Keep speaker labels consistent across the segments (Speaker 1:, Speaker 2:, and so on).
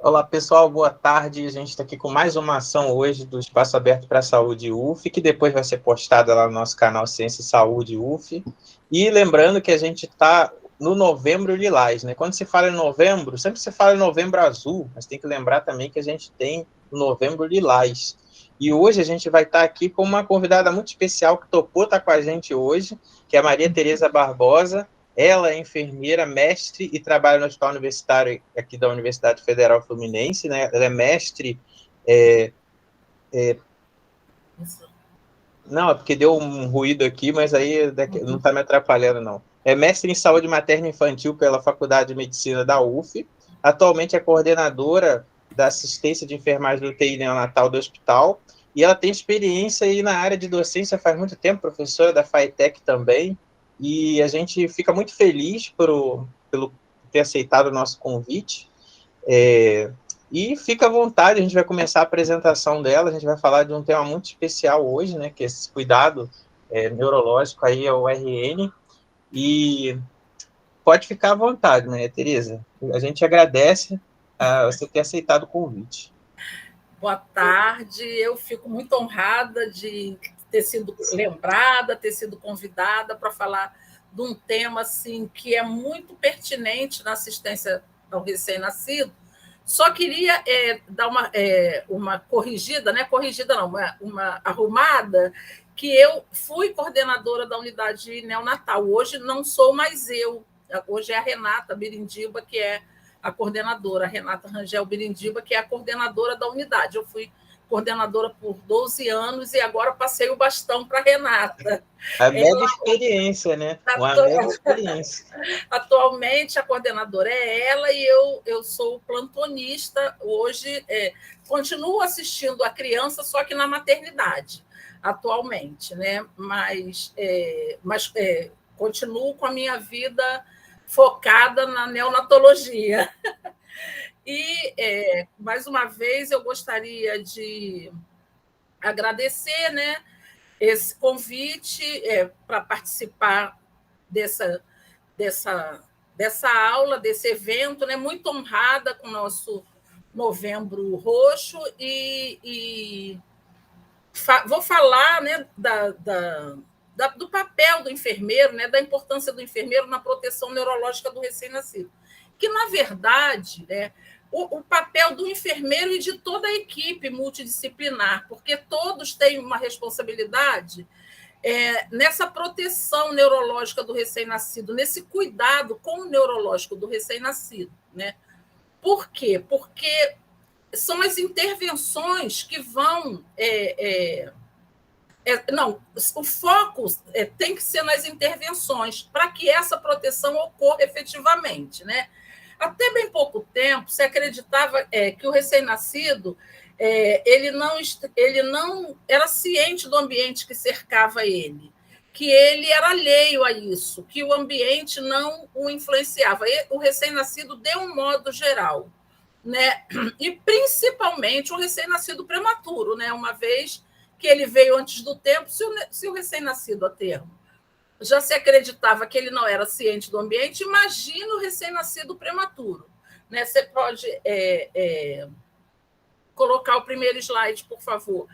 Speaker 1: Olá, pessoal, boa tarde. A gente está aqui com mais uma ação hoje do Espaço Aberto para a Saúde UF, que depois vai ser postada lá no nosso canal Ciência e Saúde UF. E lembrando que a gente está no Novembro Lilás, né? Quando se fala em novembro, sempre se fala em Novembro Azul, mas tem que lembrar também que a gente tem o Novembro Lilás. E hoje a gente vai estar aqui com uma convidada muito especial que topou estar com a gente hoje, que é a Maria Tereza Barbosa. Ela é enfermeira, mestre e trabalha no Hospital Universitário aqui da Universidade Federal Fluminense, né? Ela é mestre... Não, é porque deu um ruído aqui, mas aí não está me atrapalhando, não. É mestre em saúde materna e infantil pela Faculdade de Medicina da UF. Atualmente é coordenadora da assistência de enfermagem do UTI neonatal do hospital. E ela tem experiência aí na área de docência faz muito tempo, professora da FATEC também. E a gente fica muito feliz pelo ter aceitado o nosso convite. E fica à vontade, a gente vai começar a apresentação dela, a gente vai falar de um tema muito especial hoje, né, que é esse cuidado neurológico aí ao RN, e pode ficar à vontade, né, Tereza? A gente agradece você ter aceitado o convite.
Speaker 2: Boa tarde, eu fico muito honrada de ter sido lembrada, ter sido convidada para falar de um tema assim, que é muito pertinente na assistência ao recém-nascido. Só queria dar uma corrigida, né? Corrigida não, uma arrumada, que eu fui coordenadora da unidade neonatal. Hoje não sou mais eu, hoje é a Renata Birindiba, que é a coordenadora, a Renata Rangel Birindiba, que é a coordenadora da unidade. Eu fui coordenadora por 12 anos e agora passei o bastão para a Renata.
Speaker 1: A mega experiência, né? Uma mega experiência.
Speaker 2: Atualmente, a coordenadora é ela e eu sou plantonista. Hoje, continuo assistindo a criança, só que na maternidade, atualmente, né? Mas continuo com a minha vida focada na neonatologia. E, mais uma vez, eu gostaria de agradecer, né, esse convite para participar dessa aula, desse evento, né, muito honrada com o nosso Novembro Roxo e vou falar, né, do papel do enfermeiro, né, da importância do enfermeiro na proteção neurológica do recém-nascido. Que, na verdade, né, o papel do enfermeiro e de toda a equipe multidisciplinar, porque todos têm uma responsabilidade nessa proteção neurológica do recém-nascido, nesse cuidado com o neurológico do recém-nascido. Né? Por quê? Porque são as intervenções que vão... não, o foco tem que ser nas intervenções para que essa proteção ocorra efetivamente. Né? Até bem pouco tempo, se acreditava que o recém-nascido ele não era ciente do ambiente que cercava ele, que ele era alheio a isso, que o ambiente não o influenciava. O recém-nascido, de um modo geral, né? E principalmente o recém-nascido prematuro, né? Uma vez que ele veio antes do tempo, se o recém-nascido a termo já se acreditava que ele não era ciente do ambiente, imagina o recém-nascido prematuro. Né? Você pode colocar o primeiro slide, por favor.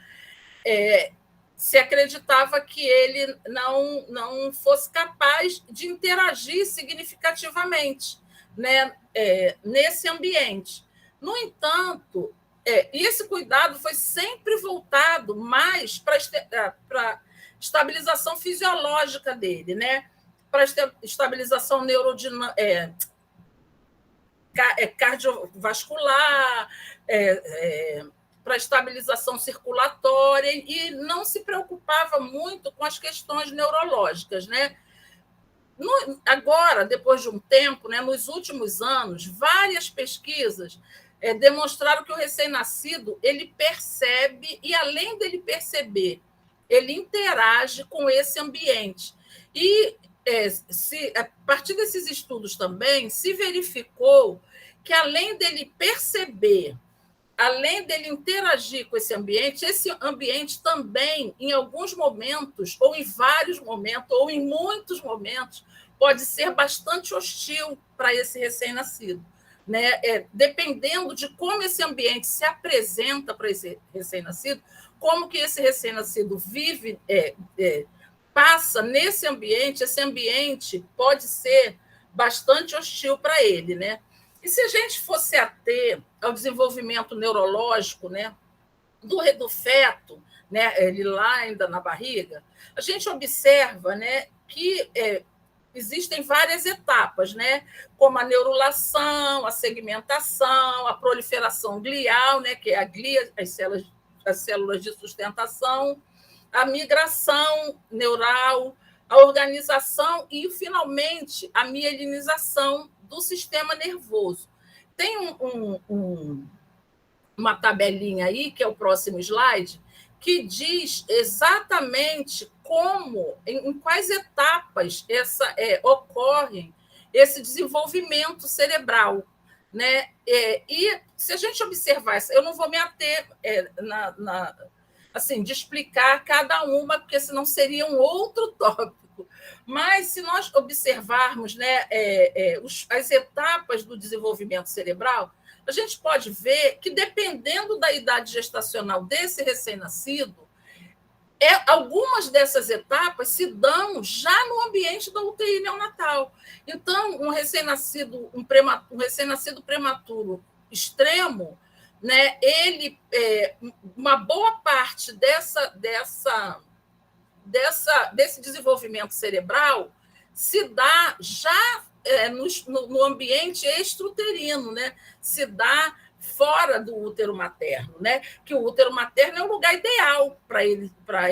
Speaker 2: Se acreditava que ele não fosse capaz de interagir significativamente, né, nesse ambiente. No entanto, esse cuidado foi sempre voltado mais para estabilização fisiológica dele, né, para estabilização cardiovascular, para estabilização circulatória, e não se preocupava muito com as questões neurológicas. Né? Agora, depois de um tempo, né, nos últimos anos, várias pesquisas demonstraram que o recém-nascido ele percebe, e além dele perceber, ele interage com esse ambiente. E a partir desses estudos também se verificou que, além dele perceber, além dele interagir com esse ambiente também, em alguns momentos, ou em vários momentos, ou em muitos momentos, pode ser bastante hostil para esse recém-nascido. né, dependendo de como esse ambiente se apresenta para esse recém-nascido, como que esse recém-nascido vive, passa nesse ambiente, esse ambiente pode ser bastante hostil para ele, né? E se a gente fosse ater ao desenvolvimento neurológico, né, do feto, né, ele lá ainda na barriga, a gente observa, né, que existem várias etapas, né, como a neurulação, a segmentação, a proliferação glial, né, que é a glia, as células de sustentação, a migração neural, a organização e, finalmente, a mielinização do sistema nervoso. Tem uma tabelinha aí, que é o próximo slide, que diz exatamente como, em quais etapas ocorre esse desenvolvimento cerebral, né? E se a gente observar, eu não vou me ater assim, de explicar cada uma, porque senão seria um outro tópico. Mas se nós observarmos, né, as etapas do desenvolvimento cerebral, a gente pode ver que, dependendo da idade gestacional desse recém-nascido, algumas dessas etapas se dão já no ambiente da UTI neonatal. Então, um recém-nascido prematuro extremo, né, uma boa parte desse desenvolvimento cerebral se dá já no ambiente extrauterino, né? Se dá fora do útero materno, né? Que o útero materno é o lugar ideal para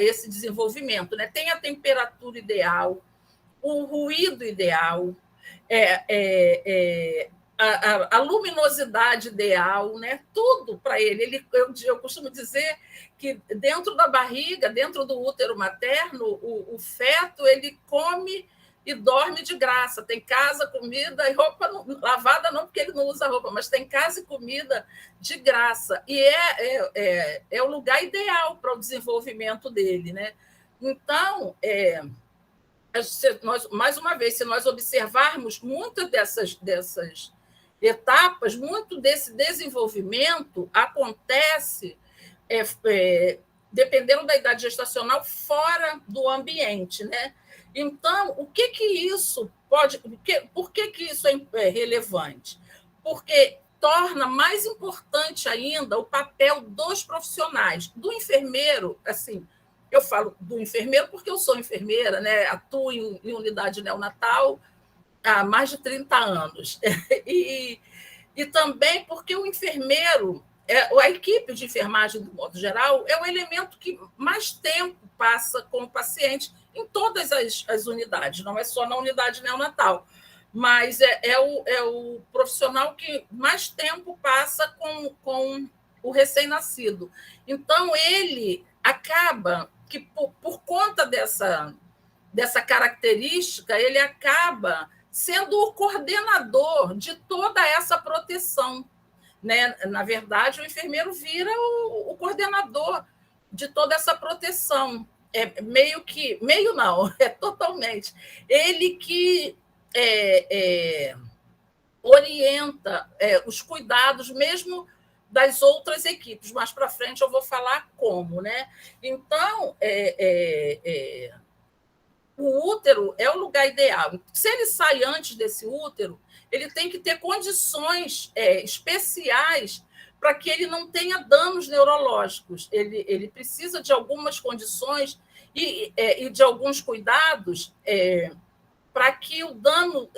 Speaker 2: esse desenvolvimento, né? Tem a temperatura ideal, o ruído ideal, a luminosidade ideal, né? Tudo para ele. Eu costumo dizer que dentro da barriga, dentro do útero materno, o feto ele come e dorme de graça. Tem casa, comida e roupa lavada, não porque ele não usa roupa, mas tem casa e comida de graça. E é o lugar ideal para o desenvolvimento dele, né? Então, mais uma vez, se nós observarmos muitas dessas etapas, muito desse desenvolvimento acontece, dependendo da idade gestacional, fora do ambiente, né? Então, por que isso é relevante? Porque torna mais importante ainda o papel dos profissionais, do enfermeiro, assim, eu falo do enfermeiro porque eu sou enfermeira, né? Atuo em unidade neonatal há mais de 30 anos. E também porque o enfermeiro, a equipe de enfermagem, do modo geral, é o elemento que mais tempo passa com o paciente em todas as unidades, não é só na unidade neonatal, mas é o profissional que mais tempo passa com o recém-nascido. Então, ele acaba que, por conta dessa característica, ele acaba sendo o coordenador de toda essa proteção, né? Na verdade, o enfermeiro vira o coordenador de toda essa proteção. Meio não, é totalmente. Ele que orienta os cuidados, mesmo das outras equipes. Mais para frente eu vou falar como, né? Então, o útero é o lugar ideal. Se ele sai antes desse útero, ele tem que ter condições especiais para que ele não tenha danos neurológicos. Ele precisa de algumas condições e de alguns cuidados para que o dano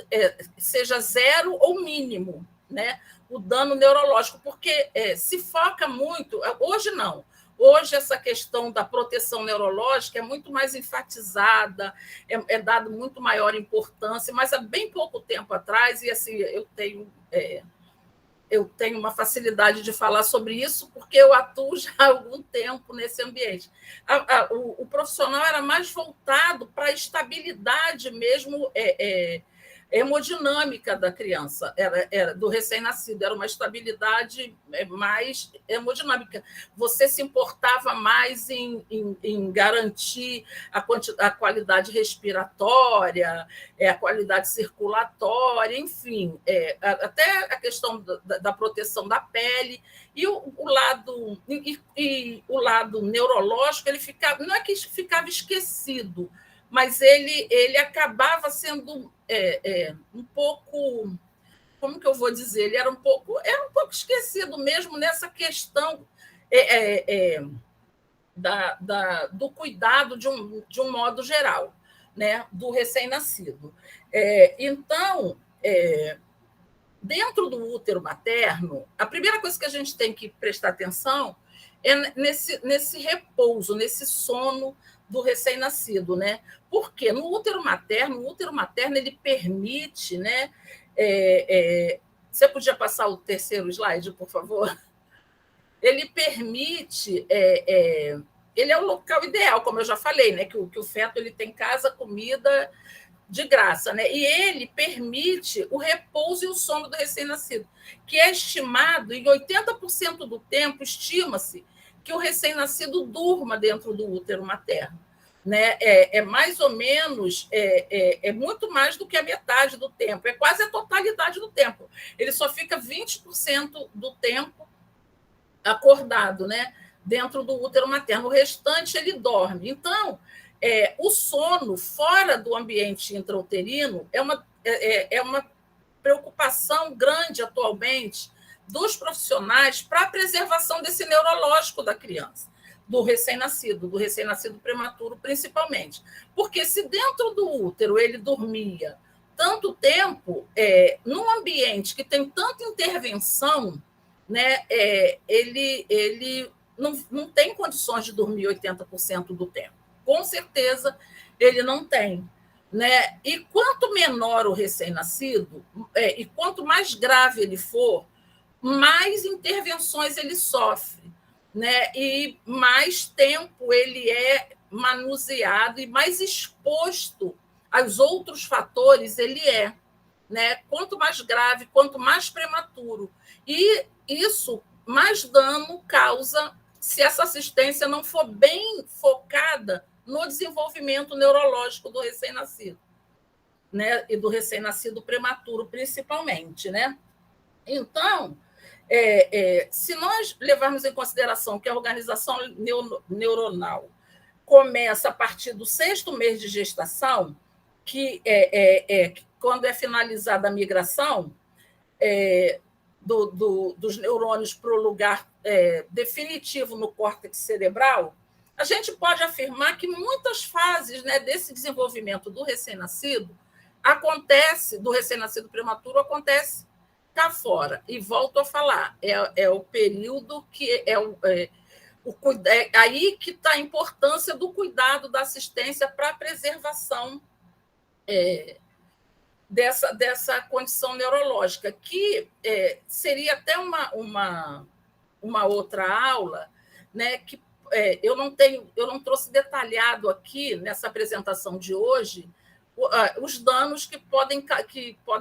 Speaker 2: seja zero ou mínimo, né? O dano neurológico, porque se foca muito... Hoje, não. Hoje, essa questão da proteção neurológica é muito mais enfatizada, é dado muito maior importância, mas há bem pouco tempo atrás, e assim, eu tenho uma facilidade de falar sobre isso, porque eu atuo já há algum tempo nesse ambiente. O profissional era mais voltado para a estabilidade mesmo hemodinâmica da criança, era do recém-nascido, era uma estabilidade mais hemodinâmica. Você se importava mais em garantir a qualidade respiratória, a qualidade circulatória, enfim, até a questão da proteção da pele, e o lado neurológico, ele ficava, não é que ficava esquecido, mas ele acabava sendo um pouco, como que eu vou dizer, ele era um pouco esquecido mesmo nessa questão do cuidado de um modo geral, né, do recém-nascido. Então, dentro do útero materno, a primeira coisa que a gente tem que prestar atenção é nesse repouso, nesse sono do recém-nascido, né? Porque no útero materno, ele permite, né? Você podia passar o terceiro slide, por favor? Ele permite, ele é o local ideal, como eu já falei, né? Que o feto ele tem casa, comida de graça, né? E ele permite o repouso e o sono do recém-nascido, que é estimado, em 80% do tempo, estima-se que o recém-nascido durma dentro do útero materno. Né? Mais ou menos, muito mais do que a metade do tempo, é quase a totalidade do tempo. Ele só fica 20% do tempo acordado, né? Dentro do útero materno, o restante ele dorme. Então, o sono fora do ambiente intrauterino é uma preocupação grande atualmente dos profissionais para a preservação desse neurológico da criança, do recém-nascido prematuro, principalmente. Porque se dentro do útero ele dormia tanto tempo, num ambiente que tem tanta intervenção, né, ele não tem condições de dormir 80% do tempo. Com certeza, ele não tem. Né? E quanto menor o recém-nascido, e quanto mais grave ele for, mais intervenções ele sofre, né? E mais tempo ele é manuseado e mais exposto aos outros fatores ele é. Né? Quanto mais grave, quanto mais prematuro. E isso, mais dano causa se essa assistência não for bem focada no desenvolvimento neurológico do recém-nascido, né? E do recém-nascido prematuro, principalmente. Né? Então, se nós levarmos em consideração que a organização neuronal começa a partir do 6º mês de gestação, que quando é finalizada a migração dos neurônios para o lugar definitivo no córtex cerebral, a gente pode afirmar que muitas fases, né, desse desenvolvimento do recém-nascido do recém-nascido prematuro, acontece cá fora. E volto a falar, é o período que é aí que está a importância do cuidado, da assistência para a preservação dessa condição neurológica, que seria até uma outra aula, né, que eu não trouxe detalhado aqui nessa apresentação de hoje os danos que podem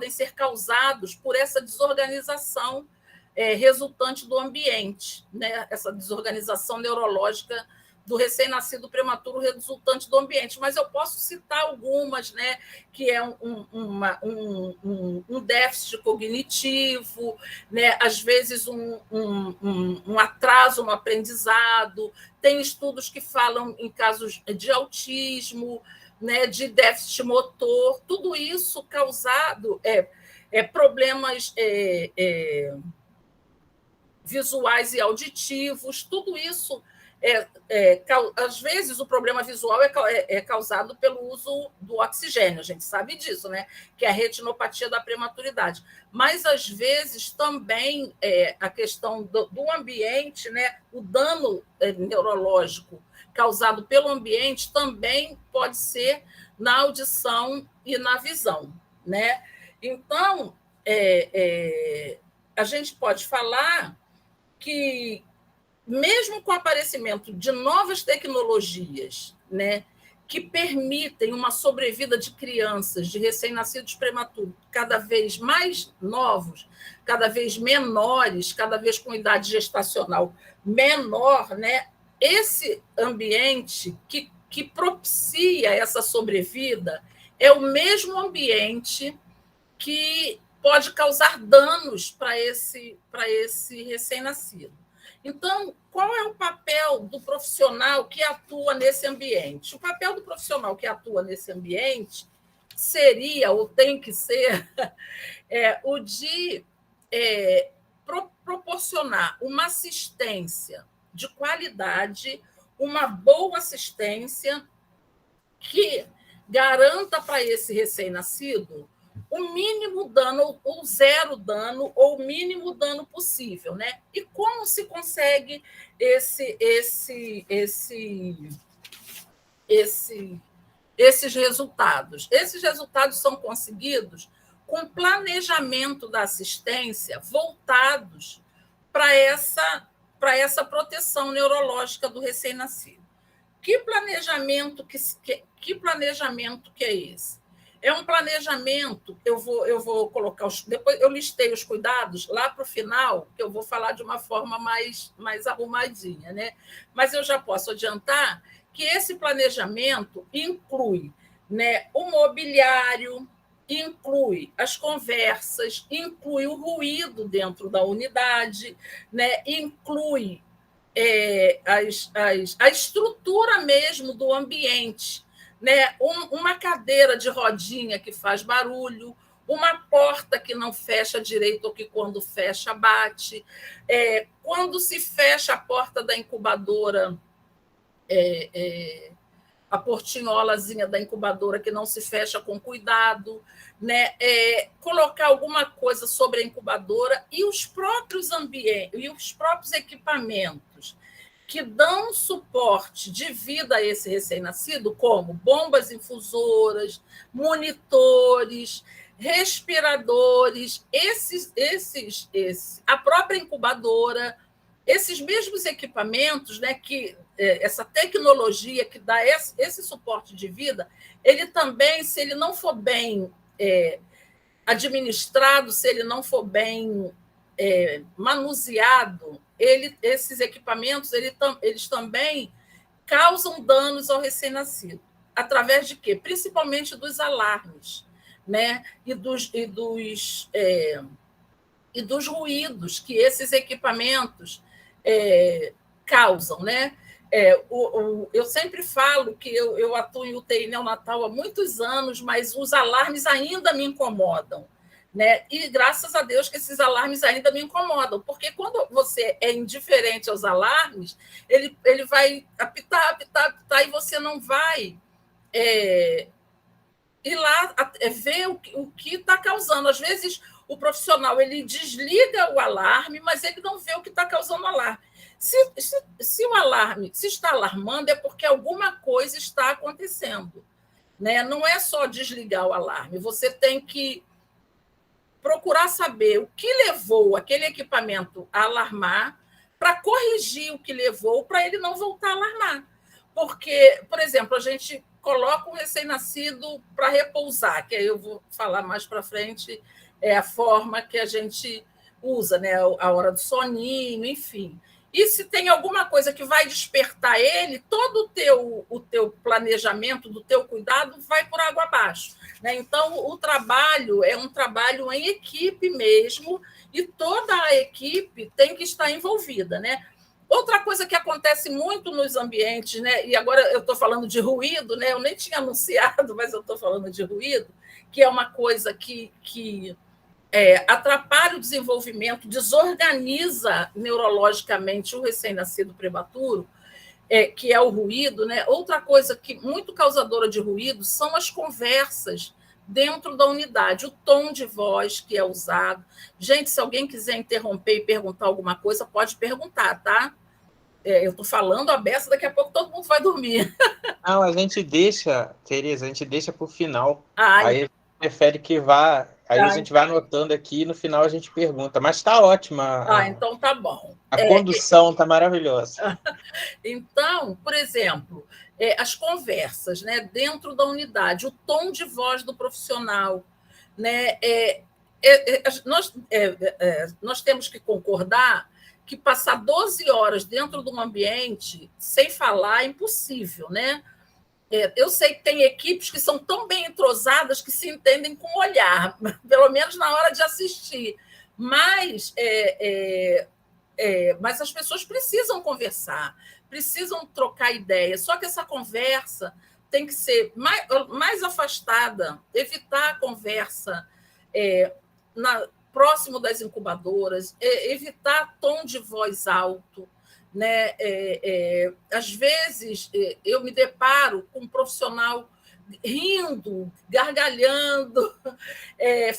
Speaker 2: ser causados por essa desorganização resultante do ambiente, né, essa desorganização neurológica do recém-nascido prematuro resultante do ambiente, mas eu posso citar algumas, né, que é um déficit cognitivo, né, às vezes um atraso no aprendizado, tem estudos que falam em casos de autismo, né, de déficit motor, tudo isso causado problemas visuais e auditivos, tudo isso às vezes o problema visual é causado pelo uso do oxigênio, a gente sabe disso, né? Que é a retinopatia da prematuridade. Mas, às vezes, também a questão do ambiente, né? O dano neurológico causado pelo ambiente também pode ser na audição e na visão, né? Então, a gente pode falar que, mesmo com o aparecimento de novas tecnologias, né, que permitem uma sobrevida de crianças, de recém-nascidos prematuros, cada vez mais novos, cada vez menores, cada vez com idade gestacional menor, né? Esse ambiente que propicia essa sobrevida é o mesmo ambiente que pode causar danos para esse recém-nascido. Então, qual é o papel do profissional que atua nesse ambiente? O papel do profissional que atua nesse ambiente seria, ou tem que ser, o de proporcionar uma assistência de qualidade, uma boa assistência que garanta para esse recém-nascido o mínimo dano, ou zero dano, ou o mínimo dano possível, né? E como se consegue esses resultados? Esses resultados são conseguidos com planejamento da assistência voltados para essa proteção neurológica do recém-nascido. Que planejamento que é esse? É um planejamento, eu vou colocar depois eu listei os cuidados lá para o final, que eu vou falar de uma forma mais arrumadinha, né? Mas eu já posso adiantar que esse planejamento inclui, né, o mobiliário, inclui as conversas, inclui o ruído dentro da unidade, né? Inclui a estrutura mesmo do ambiente, né? Uma cadeira de rodinha que faz barulho, uma porta que não fecha direito ou que, quando fecha, bate. Quando se fecha a porta da incubadora, a portinholazinha da incubadora que não se fecha com cuidado, né? Colocar alguma coisa sobre a incubadora e os próprios ambientes e os próprios equipamentos que dão suporte de vida a esse recém-nascido, como bombas infusoras, monitores, respiradores, a própria incubadora, esses mesmos equipamentos, né, essa tecnologia que dá esse suporte de vida, ele também, se ele não for bem administrado, se ele não for bem manuseado, esses equipamentos eles também causam danos ao recém-nascido. Através de quê? Principalmente dos alarmes, né? E dos ruídos que esses equipamentos causam, né? Eu sempre falo que eu atuo em UTI neonatal há muitos anos, mas os alarmes ainda me incomodam, né? E graças a Deus que esses alarmes ainda me incomodam, porque quando você é indiferente aos alarmes, ele vai apitar, e você não vai ir lá ver o que está causando. Às vezes, o profissional ele desliga o alarme, mas ele não vê o que está causando o alarme. Se o alarme se está alarmando, é porque alguma coisa está acontecendo, né? Não é só desligar o alarme, você tem que procurar saber o que levou aquele equipamento a alarmar, para corrigir o que levou, para ele não voltar a alarmar. Porque, por exemplo, a gente coloca um recém-nascido para repousar, que aí eu vou falar mais para frente, a forma que a gente usa, né? A hora do soninho, enfim. E se tem alguma coisa que vai despertar ele, todo o teu planejamento, do teu cuidado, vai por água abaixo, né? Então, o trabalho é um trabalho em equipe mesmo, e toda a equipe tem que estar envolvida, né? Outra coisa que acontece muito nos ambientes, né? E agora eu estou falando de ruído, né? Eu nem tinha anunciado, mas eu estou falando de ruído, que é uma coisa que atrapalha o desenvolvimento, desorganiza neurologicamente o recém-nascido prematuro, que é o ruído, né? Outra coisa que muito causadora de ruído são as conversas dentro da unidade, o tom de voz que é usado. Gente, se alguém quiser interromper e perguntar alguma coisa, pode perguntar, tá? Eu estou falando a beça, daqui a pouco todo mundo vai dormir.
Speaker 1: Não, a gente deixa, Tereza, a gente deixa para o final.
Speaker 2: Ai,
Speaker 1: aí a gente prefere que vá. Aí a gente vai anotando aqui e no final a gente pergunta. Mas está ótima.
Speaker 2: Então tá bom.
Speaker 1: A condução está maravilhosa.
Speaker 2: Então, por exemplo, as conversas, né, dentro da unidade, o tom de voz do profissional, né, nós temos que concordar que passar 12 horas dentro de um ambiente sem falar é impossível, né? Eu sei que tem equipes que são tão bem entrosadas que se entendem com o olhar, pelo menos na hora de assistir. Mas, mas as pessoas precisam conversar, precisam trocar ideias. Só que essa conversa tem que ser mais afastada, evitar a conversa próximo das incubadoras, evitar tom de voz alto, né? Às vezes eu me deparo com um profissional rindo, gargalhando,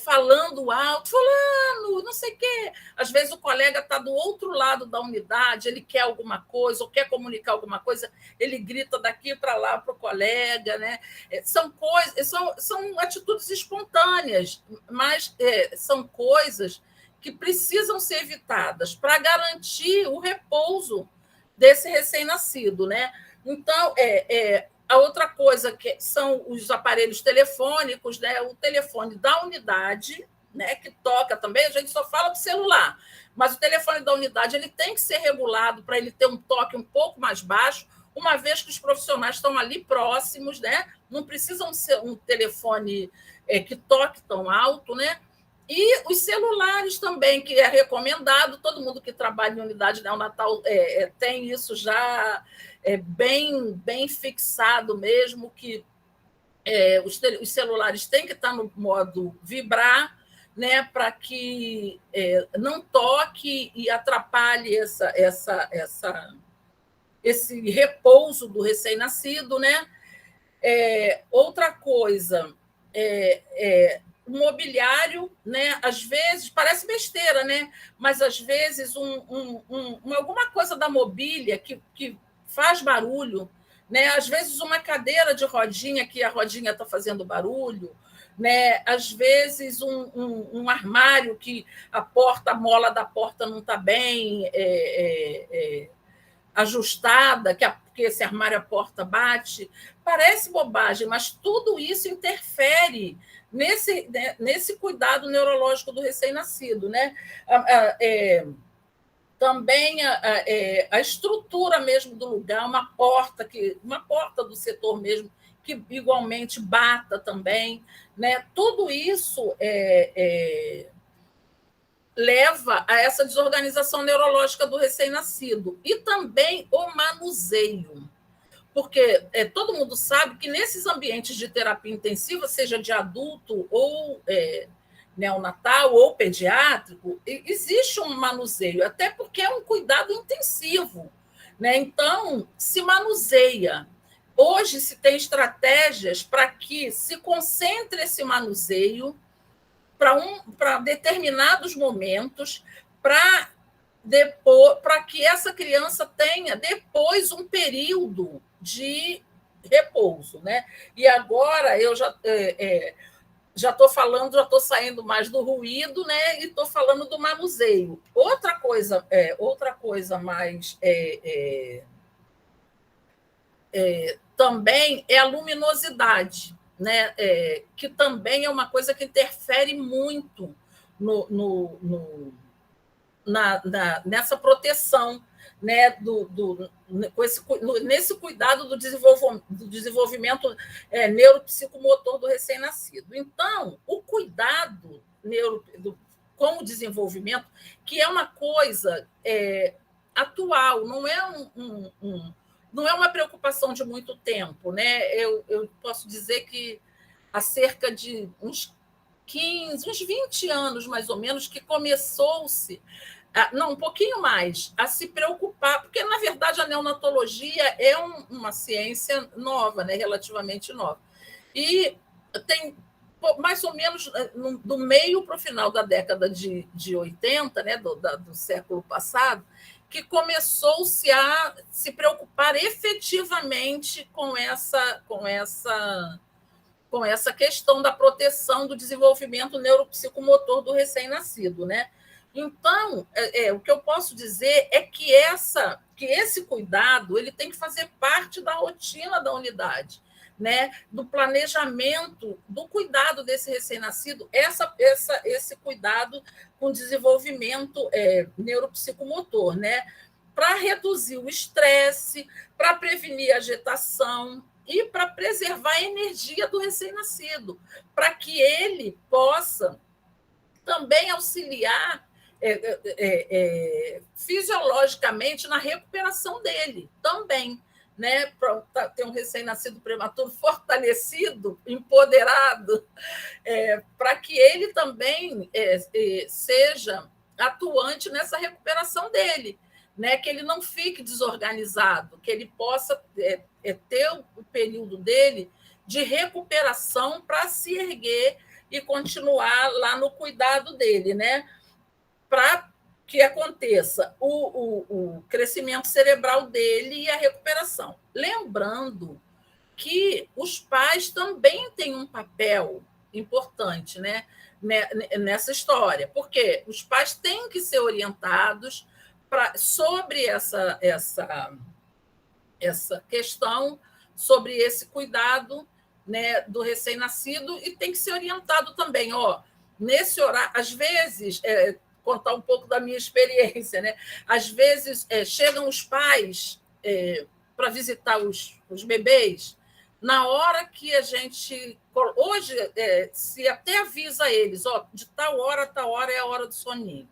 Speaker 2: falando alto, fulano, não sei o quê. Às vezes o colega está do outro lado da unidade, ele quer alguma coisa, ou quer comunicar alguma coisa, ele grita daqui para lá para o colega, né? São coisas, são atitudes espontâneas, mas são coisas que precisam ser evitadas para garantir o repouso desse recém-nascido, né? Então, a outra coisa que são os aparelhos telefônicos, né? O telefone da unidade, né? Que toca também, a gente só fala do celular, mas o telefone da unidade ele tem que ser regulado para ele ter um toque um pouco mais baixo, uma vez que os profissionais estão ali próximos, né? Não precisam ser um telefone que toque tão alto, né? E os celulares também, que é recomendado, todo mundo que trabalha em unidade neonatal tem isso já bem fixado mesmo, que os celulares têm que estar no modo vibrar, né, para que não toque e atrapalhe esse repouso do recém-nascido, né? Outra coisa, o mobiliário, né? Às vezes, parece besteira, né? Mas às vezes alguma coisa da mobília que faz barulho, né? Às vezes uma cadeira de rodinha que a rodinha está fazendo barulho, né? Às vezes um armário que a mola da porta não está bem ajustada, que esse armário a porta bate. Parece bobagem, mas tudo isso interfere nesse cuidado neurológico do recém-nascido, né? Também a estrutura mesmo do lugar, uma porta do setor mesmo que igualmente bata também, né? Tudo isso leva a essa desorganização neurológica do recém-nascido e também o manuseio. Porque todo mundo sabe que nesses ambientes de terapia intensiva, seja de adulto ou neonatal ou pediátrico, existe um manuseio, até porque é um cuidado intensivo, né? Então, se manuseia. Hoje se tem estratégias para que se concentre esse manuseio para determinados momentos, para que essa criança tenha depois um período de repouso, né? E agora eu já estou falando, já estou saindo mais do ruído, né? E estou falando do manuseio. Outra coisa mais também é a luminosidade, né? Que também é uma coisa que interfere muito nessa proteção, né, nesse cuidado do desenvolvimento neuropsicomotor do recém-nascido. Então, o cuidado com o desenvolvimento, que é uma coisa atual, não é não é uma preocupação de muito tempo, né? Eu posso dizer que há cerca de uns 20 anos, mais ou menos, que começou-se, não, um pouquinho mais, a se preocupar, porque, na verdade, a neonatologia é uma ciência nova, né? Relativamente nova. E tem mais ou menos do meio para o final da década de 80, né? do século passado, que começou-se a se preocupar efetivamente com essa questão da proteção do desenvolvimento neuropsicomotor do recém-nascido, né? Então, o que eu posso dizer é que esse cuidado ele tem que fazer parte da rotina da unidade, né? Do planejamento, do cuidado desse recém-nascido, esse cuidado com desenvolvimento neuropsicomotor, né? Para reduzir o estresse, para prevenir a agitação e para preservar a energia do recém-nascido, para que ele possa também auxiliar fisiologicamente na recuperação dele também, né? Para ter um recém-nascido prematuro fortalecido, empoderado, para que ele também seja atuante nessa recuperação dele, né? Que ele não fique desorganizado, que ele possa ter o período dele de recuperação para se erguer e continuar lá no cuidado dele, né? Para que aconteça o crescimento cerebral dele e a recuperação. Lembrando que os pais também têm um papel importante, né, nessa história, porque os pais têm que ser orientados sobre essa questão, sobre esse cuidado, né, do recém-nascido, e tem que ser orientado também, nesse horário, às vezes, contar um pouco da minha experiência, né? Às vezes chegam os pais para visitar os bebês, na hora que a gente. Hoje, se até avisa eles, de tal hora é a hora do soninho.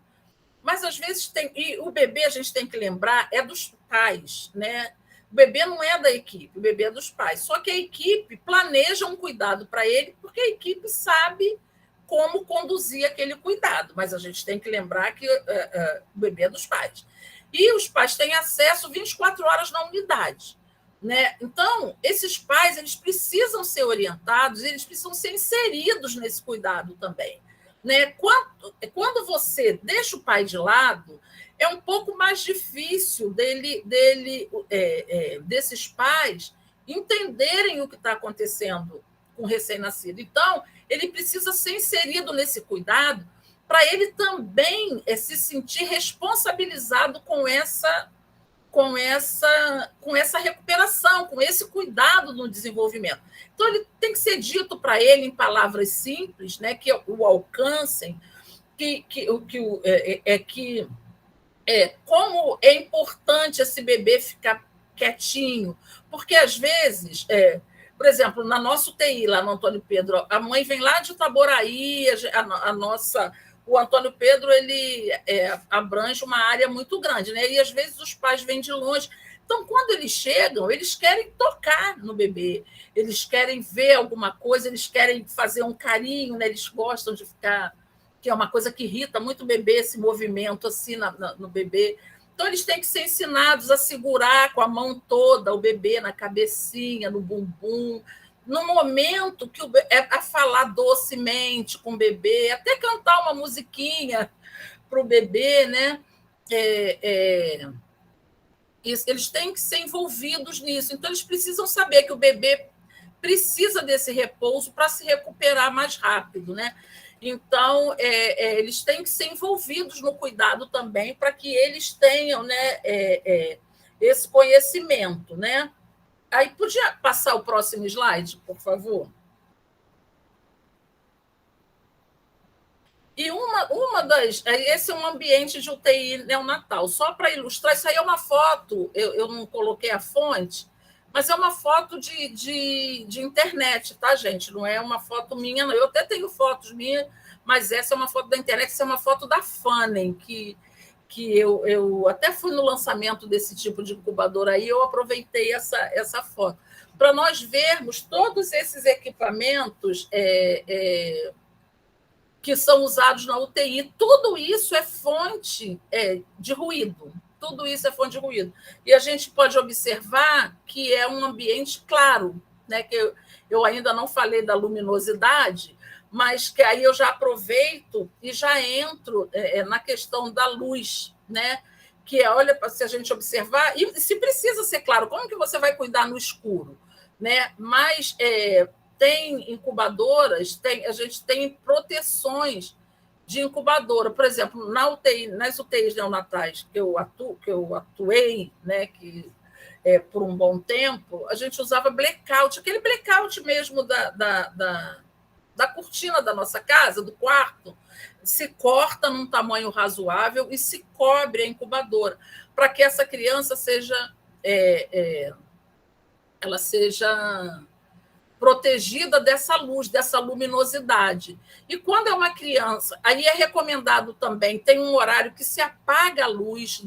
Speaker 2: Mas às vezes tem. E o bebê, a gente tem que lembrar, é dos pais, né? O bebê não é da equipe, o bebê é dos pais. Só que a equipe planeja um cuidado para ele, porque a equipe sabe como conduzir aquele cuidado. Mas a gente tem que lembrar que o bebê é dos pais. E os pais têm acesso 24 horas na unidade, né? Então, esses pais eles precisam ser orientados, eles precisam ser inseridos nesse cuidado também, né? Quando você deixa o pai de lado, é um pouco mais difícil desses pais entenderem o que está acontecendo com o recém-nascido. Então, ele precisa ser inserido nesse cuidado para ele também se sentir responsabilizado com essa recuperação, com esse cuidado no desenvolvimento. Então, ele tem que ser dito para ele em palavras simples, né, que o alcancem, como é importante esse bebê ficar quietinho, porque às vezes, por exemplo, na nossa UTI, lá no Antônio Pedro, a mãe vem lá de Itaboraí, o Antônio Pedro ele abrange uma área muito grande, né? E às vezes os pais vêm de longe. Então, quando eles chegam, eles querem tocar no bebê, eles querem ver alguma coisa, eles querem fazer um carinho, né? Eles gostam de ficar, que é uma coisa que irrita muito o bebê, esse movimento assim no bebê. Então, eles têm que ser ensinados a segurar com a mão toda o bebê na cabecinha, no bumbum, no momento que a falar docemente com o bebê, até cantar uma musiquinha para o bebê, né? Eles têm que ser envolvidos nisso. Então, eles precisam saber que o bebê precisa desse repouso para se recuperar mais rápido, né? Então, eles têm que ser envolvidos no cuidado também para que eles tenham, né, esse conhecimento, né? Aí, podia passar o próximo slide, por favor? E uma das... Esse é um ambiente de UTI neonatal. Só para ilustrar, isso aí é uma foto, eu não coloquei a fonte, mas é uma foto de internet, tá, gente? Não é uma foto minha, não. Eu até tenho fotos minhas, mas essa é uma foto da internet, essa é uma foto da Fanning, que eu até fui no lançamento desse tipo de incubadora aí, eu aproveitei essa foto, para nós vermos todos esses equipamentos que são usados na UTI. Tudo isso é fonte de ruído. Tudo isso é fonte de ruído. E a gente pode observar que é um ambiente claro, né? Que eu ainda não falei da luminosidade, mas que aí eu já aproveito e já entro na questão da luz, né? Que olha, se a gente observar, e se precisa ser claro, como que você vai cuidar no escuro, né? Mas tem incubadoras, a gente tem proteções de incubadora. Por exemplo, nas UTIs neonatais que eu atuei, né, por um bom tempo, a gente usava blackout, aquele blackout mesmo da cortina da nossa casa, do quarto, se corta num tamanho razoável e se cobre a incubadora, para que essa criança ela seja protegida dessa luz, dessa luminosidade. E quando é uma criança, aí é recomendado também, tem um horário que se apaga a luz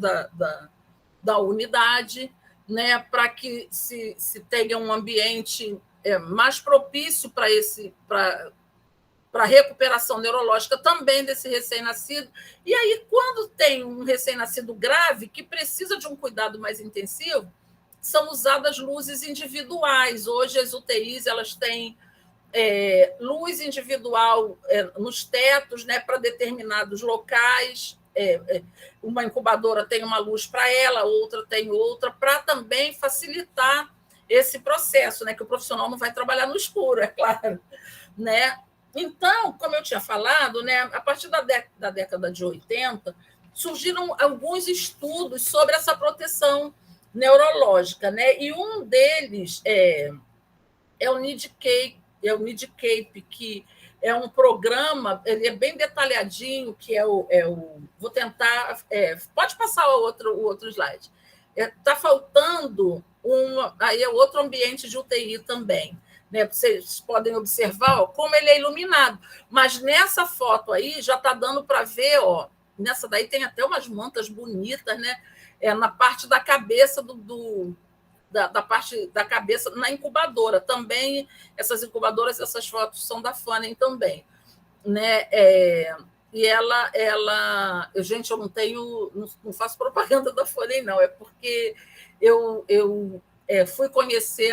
Speaker 2: da unidade, né, para que se tenha um ambiente mais propício para a recuperação neurológica também desse recém-nascido. E aí, quando tem um recém-nascido grave, que precisa de um cuidado mais intensivo, são usadas luzes individuais. Hoje, as UTIs elas têm luz individual nos tetos, né, para determinados locais. Uma incubadora tem uma luz para ela, outra tem outra, para também facilitar esse processo, né, que o profissional não vai trabalhar no escuro, é claro, né? Então, como eu tinha falado, né, a partir da década de 80, surgiram alguns estudos sobre essa proteção neurológica, né? E um deles é o NIDCAPE, que é um programa, ele é bem detalhadinho, que vou tentar... pode passar o outro slide. Está faltando aí é outro ambiente de UTI também, né? Vocês podem observar como ele é iluminado, mas nessa foto aí já está dando para ver, nessa daí tem até umas mantas bonitas, né? Na parte da cabeça da parte da cabeça na incubadora. Também, essas incubadoras, essas fotos são da Fanning também, né? E gente, eu não faço propaganda da Fanning, não, é porque eu fui conhecer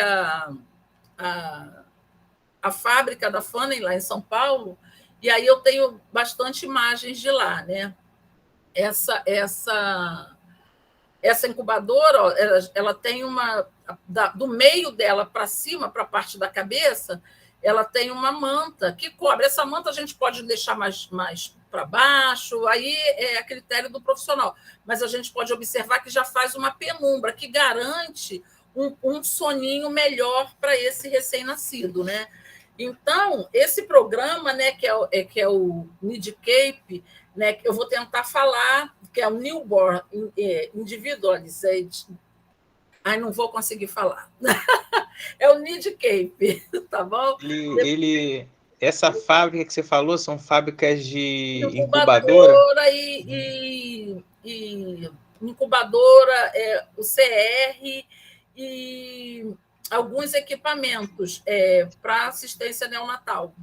Speaker 2: a fábrica da Fanning lá em São Paulo, e aí eu tenho bastante imagens de lá, né? Essa incubadora, ela tem do meio dela para cima, para a parte da cabeça, ela tem uma manta que cobre. Essa manta a gente pode deixar mais para baixo, aí é a critério do profissional, mas a gente pode observar que já faz uma penumbra, que garante um soninho melhor para esse recém-nascido, né? Então, esse programa, né, que é o NIDCAPE, né, que eu vou tentar falar, que é o Newborn Individualized. Não vou conseguir falar. É o NIDCAPE, tá bom?
Speaker 1: Essa fábrica que você falou são fábricas de
Speaker 2: incubadora e incubadora, o CR e alguns equipamentos para assistência neonatal.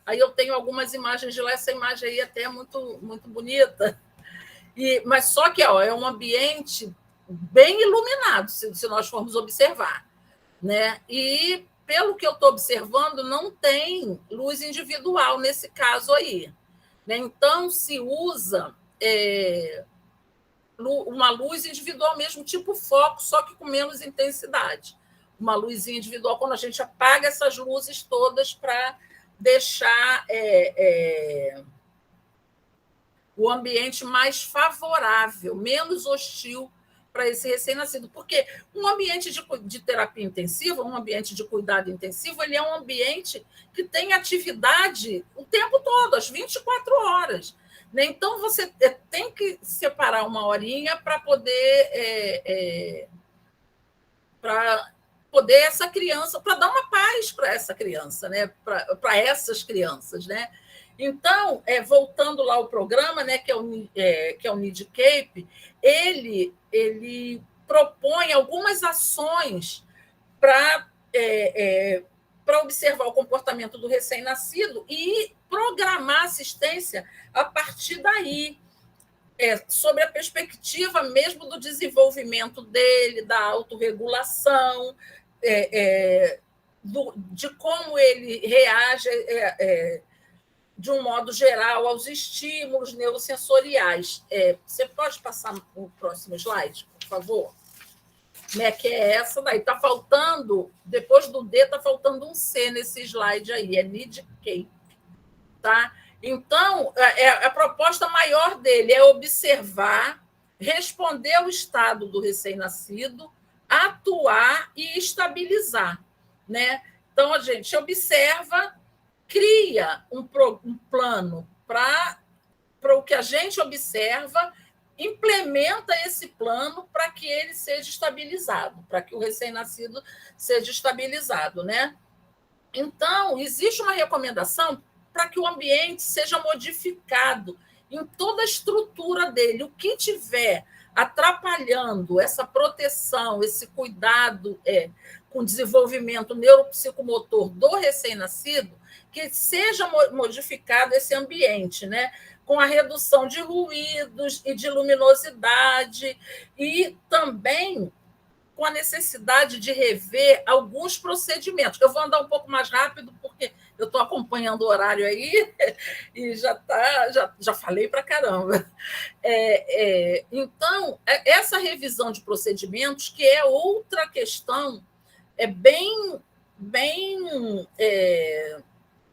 Speaker 2: Aí eu tenho algumas imagens de lá, essa imagem aí até é muito, muito bonita. Mas só que é um ambiente bem iluminado, se nós formos observar, né? E, pelo que eu estou observando, não tem luz individual nesse caso aí, né? Então, se usa uma luz individual mesmo, tipo foco, só que com menos intensidade. Uma luzinha individual, quando a gente apaga essas luzes todas para deixar o ambiente mais favorável, menos hostil para esse recém-nascido. Porque um ambiente de terapia intensiva, um ambiente de cuidado intensivo, ele é um ambiente que tem atividade o tempo todo, às 24 horas. Né? Então, você tem que separar uma horinha para poder... essa criança, para dar uma paz para essa criança, né? Para essas crianças, né? Então, voltando lá ao programa, né, que é o NIDCAPE, ele propõe algumas ações para observar o comportamento do recém-nascido e programar assistência a partir daí, sobre a perspectiva mesmo do desenvolvimento dele, da autorregulação, de como ele reage de um modo geral aos estímulos neurosensoriais. Você pode passar o próximo slide, por favor? Né, que é essa daí. Está faltando, depois do D, está faltando um C nesse slide aí, é NIDCAPE. Tá? Então, a proposta maior dele é observar, responder ao estado do recém-nascido, atuar e estabilizar, né? Então, a gente observa, cria um plano para o que a gente observa, implementa esse plano para que ele seja estabilizado, para que o recém-nascido seja estabilizado, né? Então, existe uma recomendação para que o ambiente seja modificado em toda a estrutura dele. O que tiver atrapalhando essa proteção, esse cuidado com o desenvolvimento neuropsicomotor do recém-nascido, que seja modificado esse ambiente, né? Com a redução de ruídos e de luminosidade, e também com a necessidade de rever alguns procedimentos. Eu vou andar um pouco mais rápido, porque eu estou acompanhando o horário aí e já falei para caramba. Então, essa revisão de procedimentos, que é outra questão bem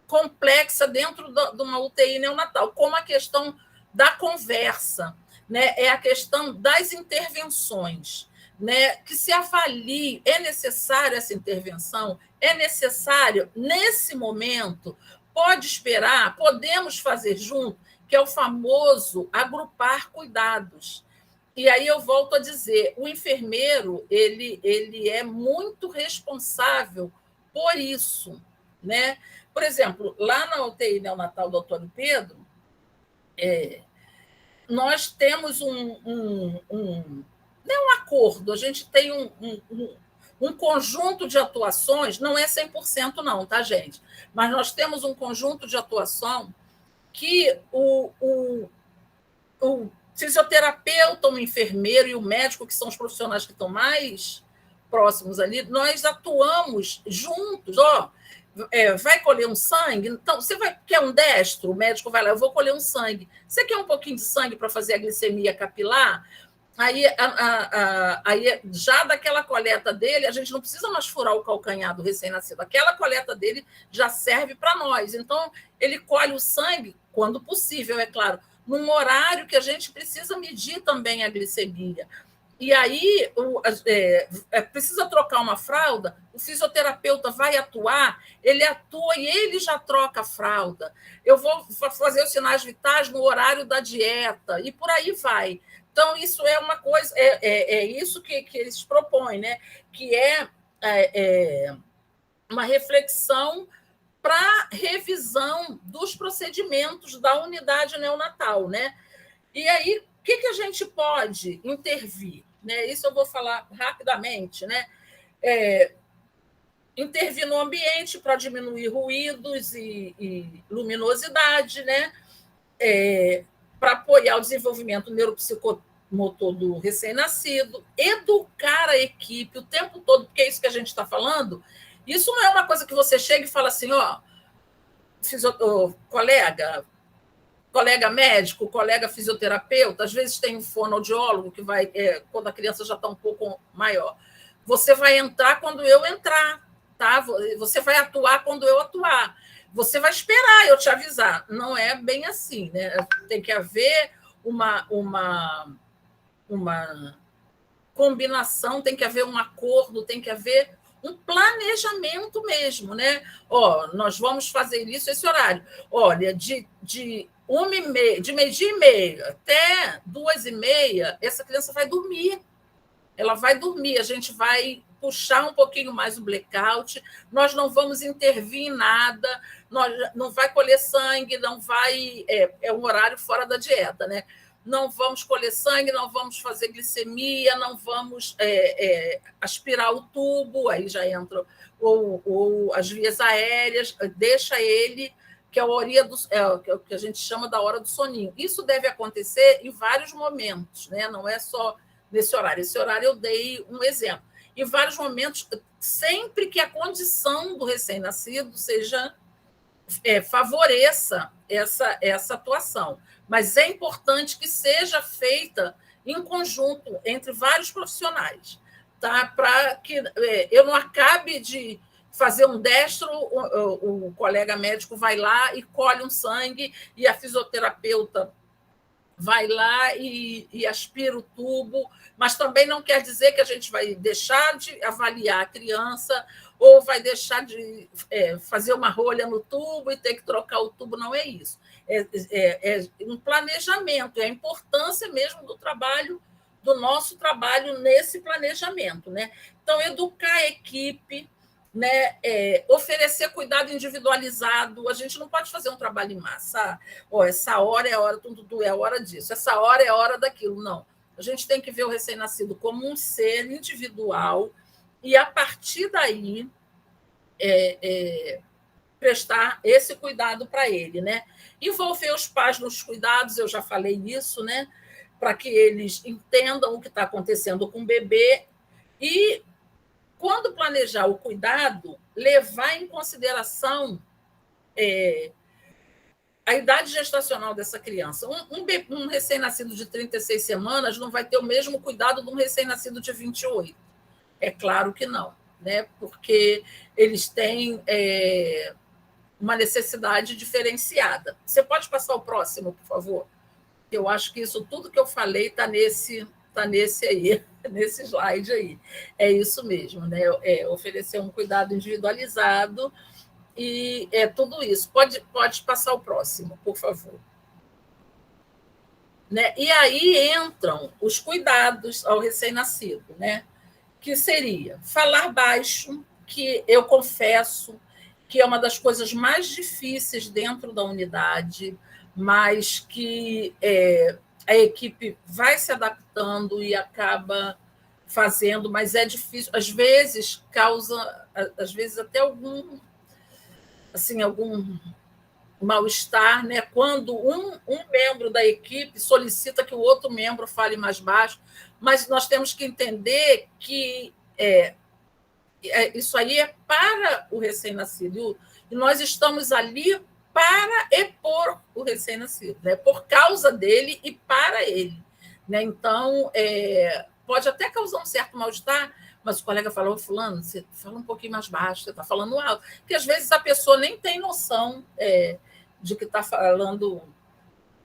Speaker 2: complexa dentro de uma UTI neonatal, como a questão da conversa, né? É a questão das intervenções, né? Que se avalie, é necessária essa intervenção, é necessário nesse momento, pode esperar, podemos fazer junto, que é o famoso agrupar cuidados. E aí eu volto a dizer, o enfermeiro ele é muito responsável por isso, né? Por exemplo, lá na UTI neonatal do Antônio Pedro, nós temos não um acordo, a gente tem um conjunto de atuações, não é 100% não, tá, gente? Mas nós temos um conjunto de atuação que o fisioterapeuta, o enfermeiro e o médico, que são os profissionais que estão mais próximos ali, nós atuamos juntos, vai colher um sangue? Então, você quer um destro? O médico vai lá, eu vou colher um sangue. Você quer um pouquinho de sangue para fazer a glicemia capilar? Aí, já daquela coleta dele, a gente não precisa mais furar o calcanhar do recém-nascido. Aquela coleta dele já serve para nós. Então, ele colhe o sangue, quando possível, é claro, num horário que a gente precisa medir também a glicemia. E aí, precisa trocar uma fralda, o fisioterapeuta vai atuar, ele atua e ele já troca a fralda. Eu vou fazer os sinais vitais no horário da dieta, e por aí vai. Então, isso é uma coisa, isso que eles propõem, né? Que é uma reflexão para revisão dos procedimentos da unidade neonatal, né? E aí, o que a gente pode intervir? Né? Isso eu vou falar rapidamente, né? Intervir no ambiente para diminuir ruídos e luminosidade, né? Para apoiar o desenvolvimento neuropsicomotor do recém-nascido, educar a equipe o tempo todo, porque é isso que a gente está falando. Isso não é uma coisa que você chega e fala assim, colega médico, colega fisioterapeuta, às vezes tem um fonoaudiólogo que vai, quando a criança já está um pouco maior. Você vai entrar quando eu entrar, tá? Você vai atuar quando eu atuar. Você vai esperar eu te avisar. Não é bem assim, né? Tem que haver uma combinação, tem que haver um acordo, tem que haver um planejamento mesmo, né? Nós vamos fazer isso esse horário. Olha, de meio-dia e meia até 2h30, essa criança vai dormir. Ela vai dormir, a gente vai puxar um pouquinho mais o blackout, nós não vamos intervir em nada, não vai colher sangue, não vai. É um horário fora da dieta, né? Não vamos colher sangue, não vamos fazer glicemia, não vamos aspirar o tubo, aí já entra, ou as vias aéreas, deixa ele, que é o que a gente chama da hora do soninho. Isso deve acontecer em vários momentos, né? Não é só nesse horário. Esse horário eu dei um exemplo. Em vários momentos, sempre que a condição do recém-nascido favoreça essa atuação. Mas é importante que seja feita em conjunto entre vários profissionais, tá? Para que eu não acabe de fazer um destro, o colega médico vai lá e colhe um sangue, e a fisioterapeuta vai lá e aspira o tubo, mas também não quer dizer que a gente vai deixar de avaliar a criança ou vai deixar de fazer uma rolha no tubo e ter que trocar o tubo, não é isso. É um planejamento, é a importância mesmo do trabalho, do nosso trabalho nesse planejamento, né? Então, educar a equipe, né, oferecer cuidado individualizado. A gente não pode fazer um trabalho em massa. Essa hora é a hora, tudo é a hora disso, essa hora é a hora daquilo. Não. A gente tem que ver o recém-nascido como um ser individual e, a partir daí, prestar esse cuidado para ele, né? Envolver os pais nos cuidados, eu já falei isso, né? Para que eles entendam o que está acontecendo com o bebê e, quando planejar o cuidado, levar em consideração a idade gestacional dessa criança. Um recém-nascido de 36 semanas não vai ter o mesmo cuidado de um recém-nascido de 28. É claro que não, né? Porque eles têm uma necessidade diferenciada. Você pode passar o próximo, por favor? Eu acho que isso tudo que eu falei está nesse aí, nesse slide aí. É isso mesmo, né? Oferecer um cuidado individualizado e tudo isso. Pode passar o próximo, por favor. Né? E aí entram os cuidados ao recém-nascido, né? Que seria falar baixo, que eu confesso que é uma das coisas mais difíceis dentro da unidade, mas que a equipe vai se adaptando e acaba fazendo, mas é difícil. Às vezes causa, às vezes até algum mal-estar, né? Quando um membro da equipe solicita que o outro membro fale mais baixo, mas nós temos que entender que isso aí é para o recém-nascido, e nós estamos ali para expor o recém-nascido, né? Por causa dele e para ele, né? Então, pode até causar um certo mal-estar, mas o colega falou: fulano, você fala um pouquinho mais baixo, você está falando alto, porque às vezes a pessoa nem tem noção de que está falando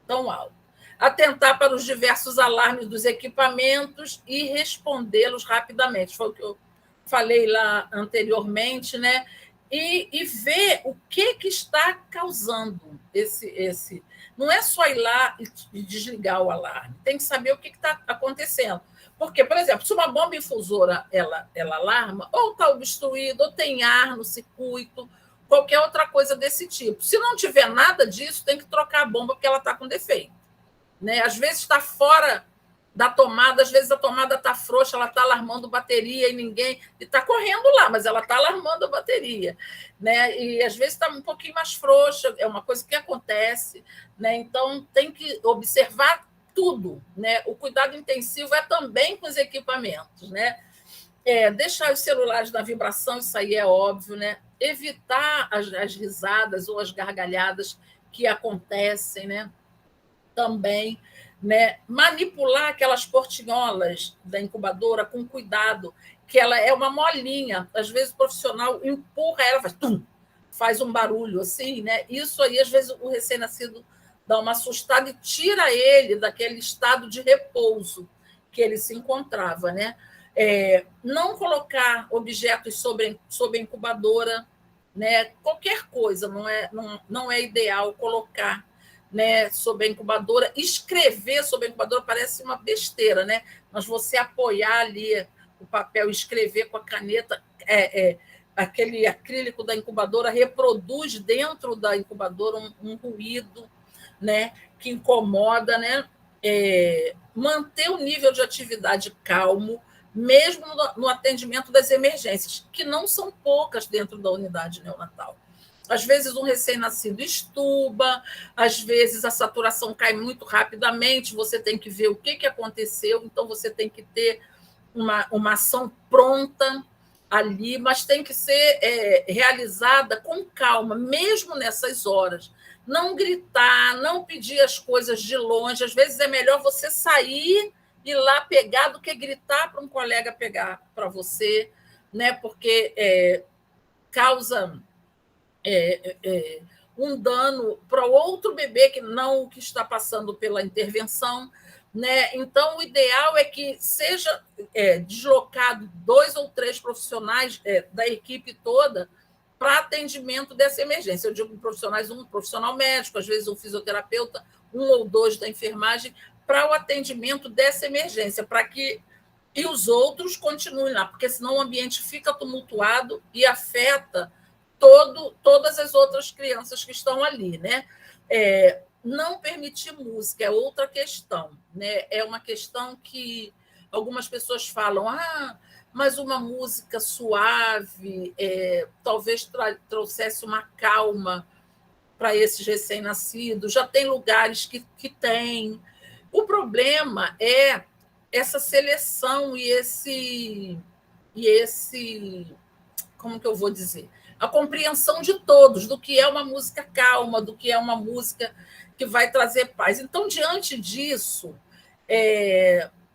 Speaker 2: tão alto. Atentar para os diversos alarmes dos equipamentos e respondê-los rapidamente. Foi o que eu falei lá anteriormente, né? E ver o que está causando esse. Não é só ir lá e desligar o alarme, tem que saber o que está acontecendo. Porque, por exemplo, se uma bomba infusora ela alarma, ou está obstruído, ou tem ar no circuito, qualquer outra coisa desse tipo. Se não tiver nada disso, tem que trocar a bomba porque ela está com defeito. Né? Às vezes está fora da tomada, às vezes a tomada está frouxa, ela está alarmando bateria e ninguém está correndo lá, mas ela está alarmando a bateria, né? E às vezes está um pouquinho mais frouxa, é uma coisa que acontece, né? Então tem que observar tudo, né? O cuidado intensivo é também com os equipamentos, né? Deixar os celulares na vibração, isso aí é óbvio, né? Evitar as risadas ou as gargalhadas que acontecem, né? Também, né? Manipular aquelas portinholas da incubadora com cuidado, que ela é uma molinha. Às vezes o profissional empurra ela, faz um barulho assim, né? Isso aí, às vezes, o recém-nascido dá uma assustada e tira ele daquele estado de repouso que ele se encontrava, né? Não colocar objetos sobre a incubadora, né? Qualquer coisa não é ideal colocar, né, sobre a incubadora. Escrever sobre a incubadora parece uma besteira, né? Mas você apoiar ali o papel e escrever com a caneta, aquele acrílico da incubadora reproduz dentro da incubadora um ruído, né, que incomoda, né? Manter o nível de atividade calmo, mesmo no atendimento das emergências, que não são poucas dentro da unidade neonatal. Às vezes um recém-nascido estuba, às vezes a saturação cai muito rapidamente, você tem que ver o que aconteceu, então você tem que ter uma ação pronta ali, mas tem que ser realizada com calma, mesmo nessas horas. Não gritar, não pedir as coisas de longe. Às vezes é melhor você sair e ir lá pegar do que gritar para um colega pegar para você, né? Porque causa um dano para outro bebê que não o que está passando pela intervenção, né? Então, o ideal é que seja deslocado 2 ou 3 profissionais da equipe toda para atendimento dessa emergência. Eu digo profissionais, um profissional médico, às vezes um fisioterapeuta, 1 ou 2 da enfermagem, para o atendimento dessa emergência, para que e os outros continuem lá, porque senão o ambiente fica tumultuado e afeta todas as outras crianças que estão ali, né? Não permitir música é outra questão, né? É uma questão que algumas pessoas falam, mas uma música suave talvez trouxesse uma calma para esses recém-nascidos. Já tem lugares que tem. O problema é essa seleção e esse, como que eu vou dizer? A compreensão de todos do que é uma música calma, do que é uma música que vai trazer paz. Então, diante disso,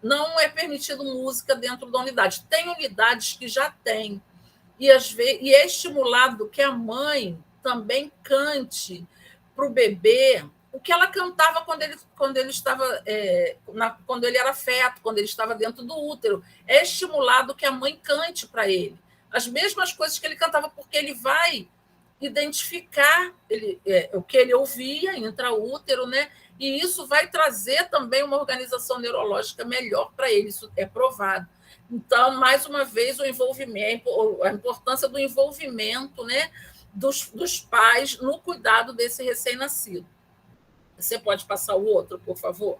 Speaker 2: não é permitido música dentro da unidade. Tem unidades que já têm, e é estimulado que a mãe também cante para o bebê o que ela cantava quando ele estava quando ele era feto, quando ele estava dentro do útero. É estimulado que a mãe cante para ele as mesmas coisas que ele cantava, porque ele vai identificar o que ele ouvia intraútero, né? E isso vai trazer também uma organização neurológica melhor para ele, isso é provado. Então, mais uma vez, o envolvimento, a importância do envolvimento, né, dos pais no cuidado desse recém-nascido. Você pode passar o outro, por favor?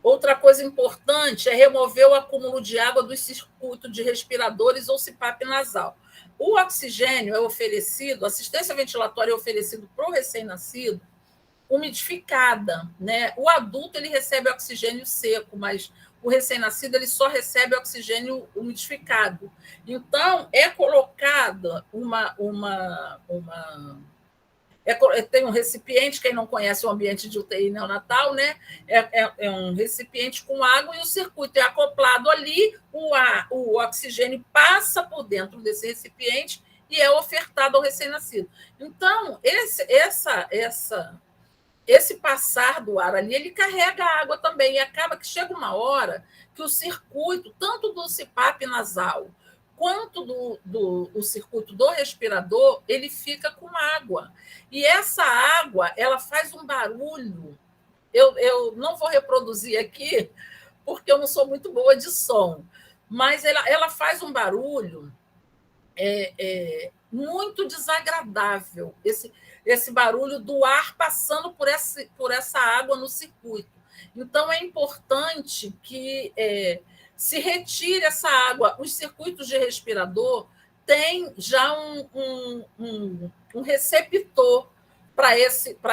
Speaker 2: Outra coisa importante é remover o acúmulo de água dos circuitos de respiradores ou CPAP nasal. O oxigênio é oferecido, a assistência ventilatória é oferecido para o recém-nascido umidificada, né? O adulto ele recebe oxigênio seco, mas o recém-nascido ele só recebe oxigênio umidificado. Então, é colocada tem um recipiente, quem não conhece o ambiente de UTI neonatal, né? É um recipiente com água e o circuito é acoplado ali, o oxigênio passa por dentro desse recipiente e é ofertado ao recém-nascido. Então, esse passar do ar ali, ele carrega a água também, e acaba que chega uma hora que o circuito, tanto do CPAP nasal quanto do circuito do respirador, ele fica com água. E essa água, ela faz um barulho. Eu não vou reproduzir aqui, porque eu não sou muito boa de som, mas ela faz um barulho muito desagradável, esse barulho do ar passando por essa água no circuito. Então, é importante que se retire essa água. Os circuitos de respirador têm já um receptor para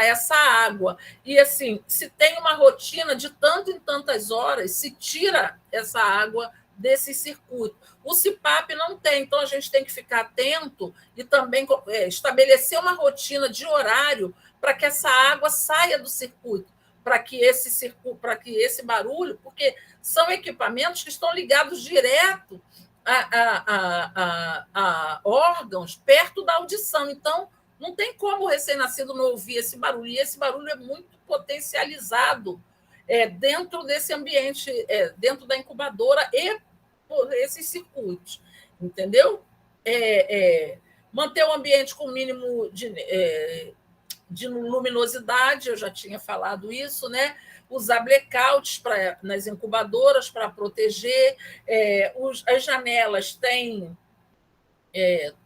Speaker 2: essa água. E, assim, se tem uma rotina de tanto em tantas horas, se tira essa água desse circuito. O CPAP não tem, então a gente tem que ficar atento e também estabelecer uma rotina de horário para que essa água saia do circuito, para que esse barulho, porque são equipamentos que estão ligados direto a órgãos perto da audição. Então, não tem como o recém-nascido não ouvir esse barulho, e esse barulho é muito potencializado dentro desse ambiente, dentro da incubadora e por esses circuitos, entendeu? Manter o ambiente com o mínimo de luminosidade, eu já tinha falado isso, né? Usar blackouts nas incubadoras para proteger, as janelas têm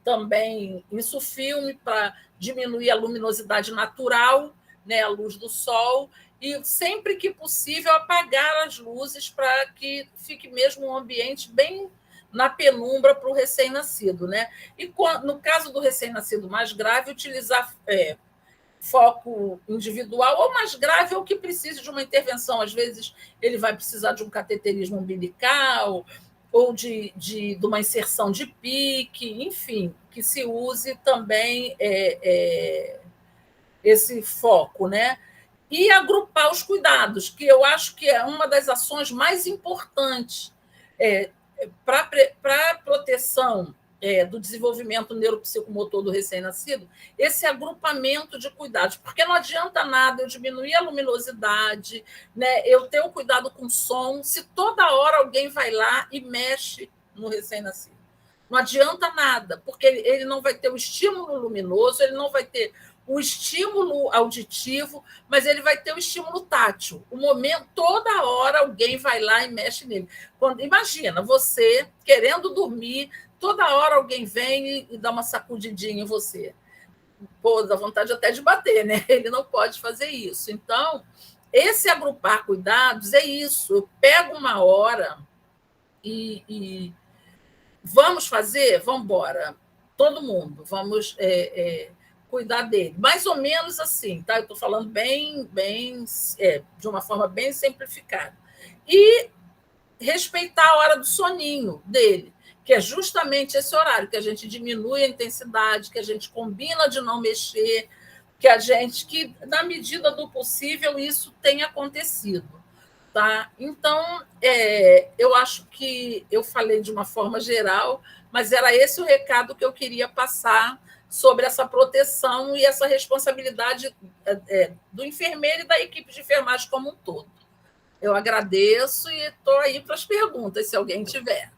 Speaker 2: também insufilme para diminuir a luminosidade natural, né, a luz do sol, e sempre que possível apagar as luzes para que fique mesmo um ambiente bem na penumbra para o recém-nascido, né? E no caso do recém-nascido mais grave, utilizar foco individual, ou mais grave, ou que precise de uma intervenção. Às vezes ele vai precisar de um cateterismo umbilical ou de uma inserção de pique, enfim, que se use também esse foco, né? E agrupar os cuidados, que eu acho que é uma das ações mais importantes. para proteção do desenvolvimento neuropsicomotor do recém-nascido, esse agrupamento de cuidados, porque não adianta nada eu diminuir a luminosidade, né, eu ter o cuidado com som, se toda hora alguém vai lá e mexe no recém-nascido. Não adianta nada, porque ele não vai ter o estímulo luminoso, ele não vai ter o estímulo auditivo, mas ele vai ter o estímulo tátil. O momento, toda hora alguém vai lá e mexe nele. Imagina, você querendo dormir, toda hora alguém vem e dá uma sacudidinha em você. Pô, dá vontade até de bater, né? Ele não pode fazer isso. Então, esse agrupar cuidados é isso. Eu pego uma hora e vamos fazer? Vamos embora. Todo mundo, vamos cuidar dele. Mais ou menos assim, tá? Eu estou falando de uma forma bem simplificada. E respeitar a hora do soninho dele, que é justamente esse horário, que a gente diminui a intensidade, que a gente combina de não mexer, que na medida do possível, isso tem acontecido. Tá? Então, eu acho que eu falei de uma forma geral, mas era esse o recado que eu queria passar sobre essa proteção e essa responsabilidade do enfermeiro e da equipe de enfermagem como um todo. Eu agradeço e estou aí para as perguntas, se alguém tiver.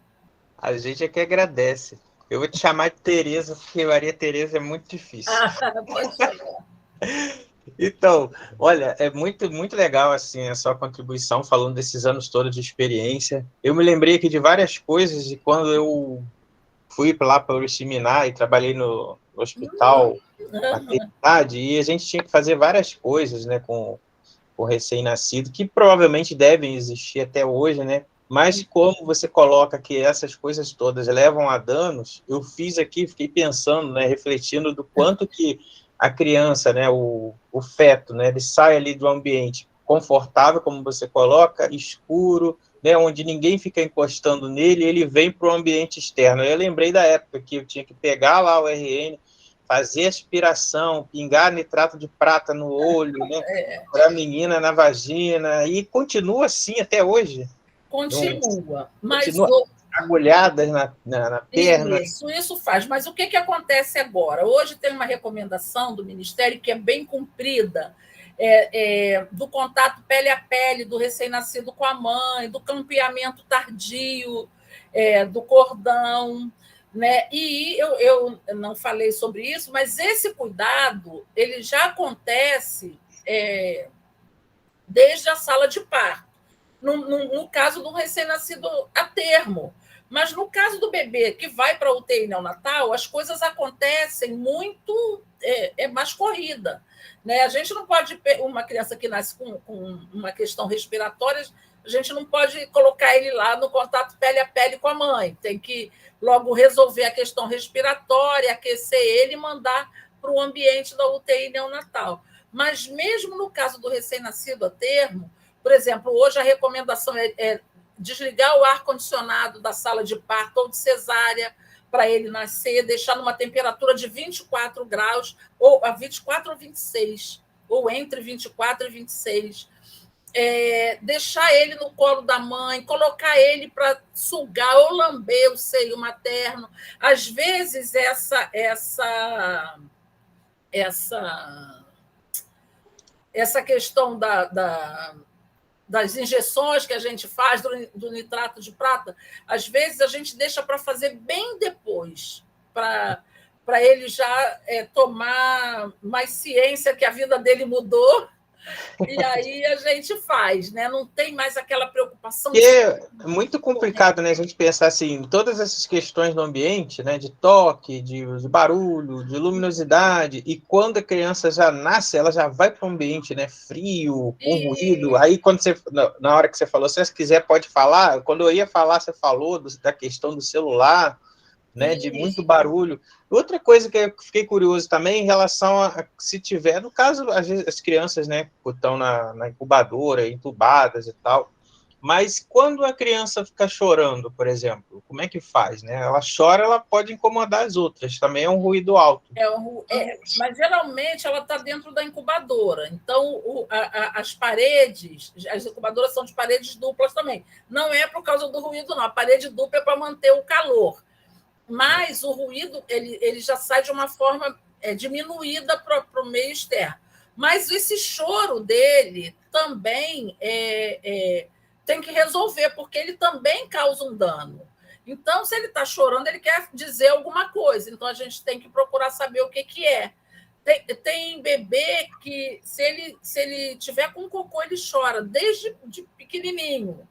Speaker 1: A gente é que agradece. Eu vou te chamar de Tereza, porque Maria Tereza é muito difícil.
Speaker 2: Pode falar.
Speaker 1: Então, olha, é muito, muito legal assim, a sua contribuição, falando desses anos todos de experiência. Eu me lembrei aqui de várias coisas de quando eu fui lá para o seminário e trabalhei no hospital, maternidade, e a gente tinha que fazer várias coisas, né, com o recém-nascido, que provavelmente devem existir até hoje, né? Mas como você coloca que essas coisas todas levam a danos, eu fiz aqui, fiquei pensando, né, refletindo do quanto que a criança, né, o feto, né, ele sai ali do ambiente confortável, como você coloca, escuro, né, onde ninguém fica encostando nele, ele vem para o ambiente externo. Eu lembrei da época que eu tinha que pegar lá o RN, fazer aspiração, pingar nitrato de prata no olho, né, para a menina na vagina, e continua assim até hoje.
Speaker 2: Continua, mas...
Speaker 1: Continua agulhadas na perna.
Speaker 2: Isso faz. Mas o que acontece agora? Hoje tem uma recomendação do Ministério que é bem cumprida, do contato pele a pele do recém-nascido com a mãe, do campeamento tardio, do cordão, né? E eu não falei sobre isso, mas esse cuidado ele já acontece desde a sala de parto, no caso do recém-nascido a termo. Mas no caso do bebê que vai para a UTI neonatal, as coisas acontecem muito mais corrida. Né? A gente não pode, uma criança que nasce com uma questão respiratória, a gente não pode colocar ele lá no contato pele a pele com a mãe. Tem que logo resolver a questão respiratória, aquecer ele e mandar para o ambiente da UTI neonatal. Mas mesmo no caso do recém-nascido a termo, por exemplo, hoje a recomendação é desligar o ar-condicionado da sala de parto ou de cesárea para ele nascer, deixar numa temperatura de 24 graus, ou a 24 ou 26, ou entre 24 e 26. Deixar ele no colo da mãe, colocar ele para sugar ou lamber o seio materno. Às vezes, essa questão das injeções que a gente faz do nitrato de prata, às vezes a gente deixa para fazer bem depois, para ele já tomar mais ciência que a vida dele mudou, e aí a gente faz, né? Não tem mais aquela preocupação.
Speaker 1: É muito complicado, né? A gente pensar assim, todas essas questões do ambiente, né? De toque, de barulho, de luminosidade, e quando a criança já nasce, ela já vai para um ambiente, né? Frio, com ruído. Aí, quando você, na hora que você falou, se você quiser, pode falar. Quando eu ia falar, você falou da questão do celular, né, de muito barulho. Outra coisa que eu fiquei curioso também em relação a se tiver, no caso, às vezes as crianças, né, estão na incubadora, entubadas e tal, Mas quando a criança fica chorando, por exemplo, como é que faz, né? Ela chora, ela pode incomodar as outras, também é um ruído alto.
Speaker 2: Mas geralmente ela está dentro da incubadora. Então, as paredes, as incubadoras são de paredes duplas também. Não é por causa do ruído, não. A parede dupla é para manter o calor. Mas o ruído ele já sai de uma forma diminuída para o meio externo. Mas esse choro dele também tem que resolver, porque ele também causa um dano. Então, se ele está chorando, ele quer dizer alguma coisa. Então, a gente tem que procurar saber o que é. Tem bebê que, se ele tiver com cocô, ele chora desde de pequenininho.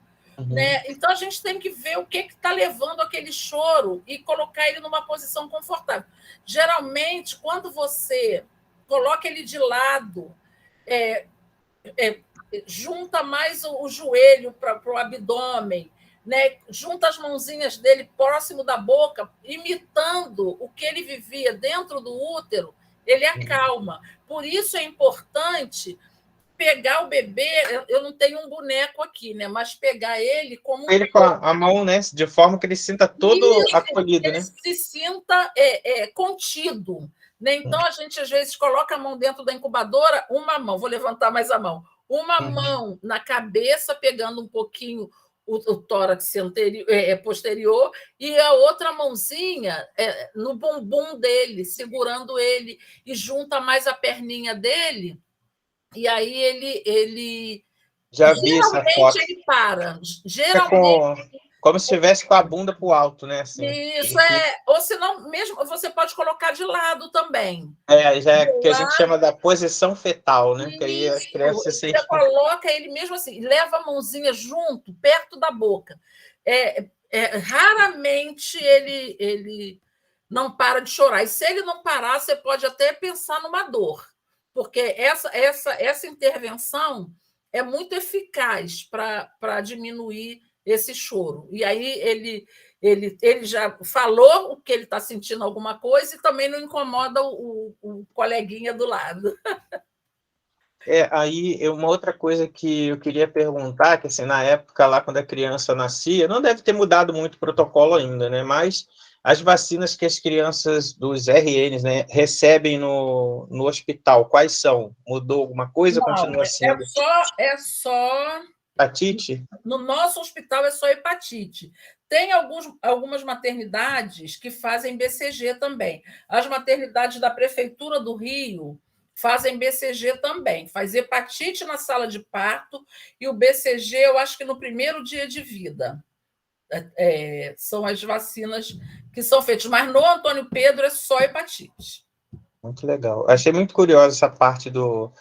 Speaker 2: Né? Então, a gente tem que ver o que está levando aquele choro e colocar ele numa posição confortável. Geralmente, quando você coloca ele de lado, junta mais o joelho para o abdômen, né? Junta as mãozinhas dele próximo da boca, imitando o que ele vivia dentro do útero, ele acalma. Por isso é importante pegar o bebê, eu não tenho um boneco aqui, né? Mas pegar ele como
Speaker 1: ele com a mão, né? De forma que ele sinta todo acolhido,
Speaker 2: ele
Speaker 1: né?
Speaker 2: se sinta contido. Né? Então, a gente, às vezes, coloca a mão dentro da incubadora, uma mão, vou levantar mais a mão, uma mão na cabeça, pegando um pouquinho o tórax posterior, e a outra mãozinha no bumbum dele, segurando ele, e junta mais a perninha dele, e aí ele
Speaker 1: Já vi essa
Speaker 2: geralmente
Speaker 1: foto.
Speaker 2: ele para.
Speaker 1: Fica
Speaker 2: Geralmente
Speaker 1: como se estivesse com a bunda para o alto, né? Assim,
Speaker 2: isso é, ou senão mesmo você pode colocar de lado também.
Speaker 1: já é
Speaker 2: Do
Speaker 1: que a gente chama
Speaker 2: lado,
Speaker 1: da posição fetal, né? Que aí a
Speaker 2: isso.
Speaker 1: criança se
Speaker 2: Você
Speaker 1: sente.
Speaker 2: coloca ele mesmo assim, leva a mãozinha junto, perto da boca. Raramente ele não para de chorar. E se ele não parar, você pode até pensar numa dor, porque essa intervenção é muito eficaz para diminuir esse choro. E aí ele já falou o que ele está sentindo alguma coisa e também não incomoda o coleguinha do lado.
Speaker 1: Aí uma outra coisa que eu queria perguntar, que assim, na época lá quando a criança nascia, não deve ter mudado muito o protocolo ainda, né? Mas as vacinas que as crianças dos RNs, né, recebem no hospital, quais são? Mudou alguma coisa?
Speaker 2: Não,
Speaker 1: Continua sendo
Speaker 2: é só.
Speaker 1: hepatite?
Speaker 2: No nosso hospital é só hepatite. Tem algumas maternidades que fazem BCG também. As maternidades da Prefeitura do Rio fazem BCG também. Faz hepatite na sala de parto e o BCG, eu acho que no primeiro dia de vida. São as vacinas que são feitas. Mas no Antônio Pedro é só hepatite.
Speaker 1: Muito legal. Achei muito curiosa essa parte do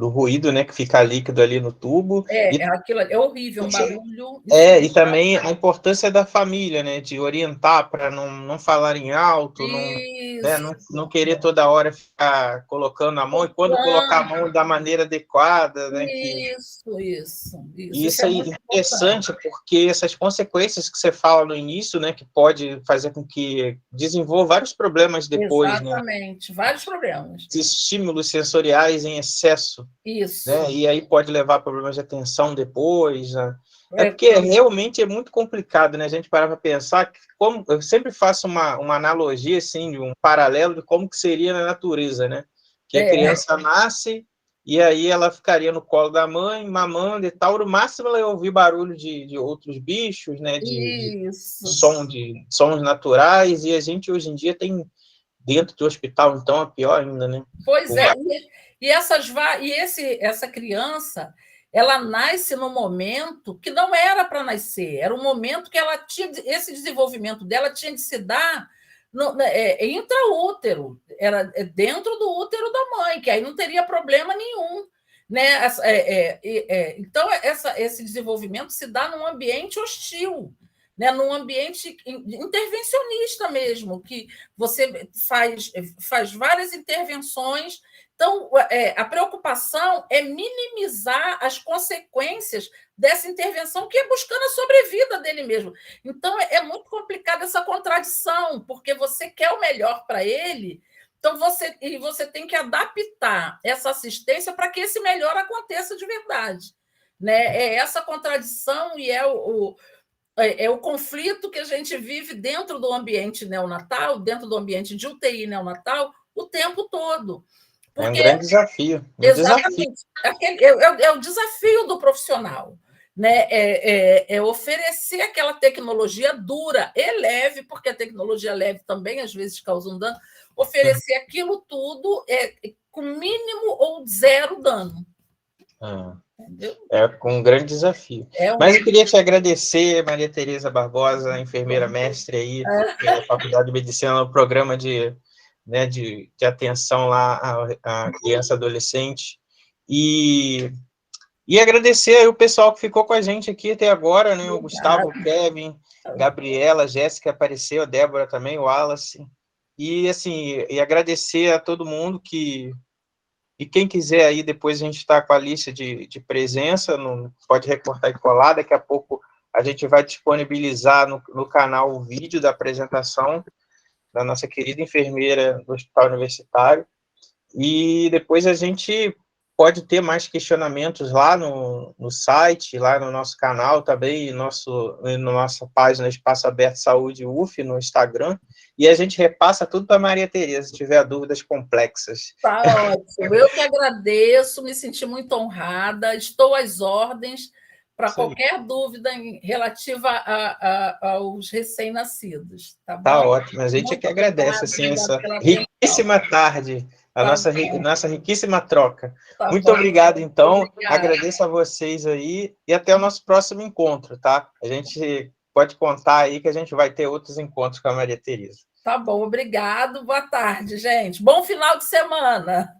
Speaker 1: ruído, né, que fica líquido ali no tubo.
Speaker 2: Aquilo é horrível, um barulho.
Speaker 1: E também a importância da família, né, de orientar para não falar em alto, não querer toda hora ficar colocando a mão, e quando colocar a mão da maneira adequada, né,
Speaker 2: Isso
Speaker 1: é
Speaker 2: é muito
Speaker 1: interessante, porque essas consequências que você fala no início, né, que pode fazer com que desenvolva vários problemas depois, né,
Speaker 2: exatamente, vários problemas.
Speaker 1: de estímulos sensoriais em excesso,
Speaker 2: Isso.
Speaker 1: né, e aí pode levar a problemas de atenção depois, né? Porque realmente é muito complicado, né? A gente parar para pensar que como eu sempre faço uma analogia assim, de um paralelo de como que seria na natureza, né? Que a criança nasce e aí ela ficaria no colo da mãe, mamando e tal. No máximo ela ia ouvir barulho de outros bichos, né? De sons naturais, e a gente hoje em dia tem dentro do hospital, então é pior ainda, né?
Speaker 2: Pois é. Essa criança, ela nasce no momento que não era para nascer, era um momento que ela tinha esse desenvolvimento dela tinha de se dar intraútero, era dentro do útero da mãe, que aí não teria problema nenhum. Né? Então, esse desenvolvimento se dá num ambiente hostil, né? Num ambiente intervencionista mesmo, que você faz várias intervenções. Então, a preocupação é minimizar as consequências dessa intervenção, que é buscando a sobrevida dele mesmo. Então, é muito complicada essa contradição, porque você quer o melhor para ele, então você tem que adaptar essa assistência para que esse melhor aconteça de verdade. né? É essa contradição e é o conflito que a gente vive dentro do ambiente neonatal, dentro do ambiente de UTI neonatal, o tempo todo.
Speaker 1: Porque, é um grande desafio.
Speaker 2: Exatamente. É o desafio do profissional. Né? É oferecer aquela tecnologia dura e leve, porque a tecnologia leve também, às vezes, causa um dano, oferecer aquilo tudo com mínimo ou zero dano.
Speaker 1: É com um grande desafio. Mas eu queria te agradecer, Maria Tereza Barbosa, enfermeira mestre aí pela Faculdade de Medicina, no programa de atenção lá à criança e adolescente. E agradecer aí o pessoal que ficou com a gente aqui até agora, né? O Gustavo, o Kevin, Gabriela, Jéssica apareceu, a Débora também, o Wallace. E, assim, agradecer a todo mundo E quem quiser aí, depois a gente está com a lista de presença, pode recortar e colar, daqui a pouco a gente vai disponibilizar no canal o vídeo da apresentação da nossa querida enfermeira do Hospital Universitário, e depois a gente pode ter mais questionamentos lá no site, lá no nosso canal também, na nossa página Espaço Aberto Saúde UF, no Instagram, e a gente repassa tudo para a Maria Tereza, se tiver dúvidas complexas.
Speaker 2: Tá ótimo. Eu que agradeço, me senti muito honrada, estou às ordens para qualquer dúvida relativa aos recém-nascidos. Tá
Speaker 1: ótimo, a gente que agradece assim, essa riquíssima tarde, a nossa riquíssima troca. Muito obrigado, então, agradeço a vocês aí, e até o nosso próximo encontro, tá? A gente pode contar aí que a gente vai ter outros encontros com a Maria Tereza.
Speaker 2: Tá bom, obrigado, boa tarde, gente. Bom final de semana.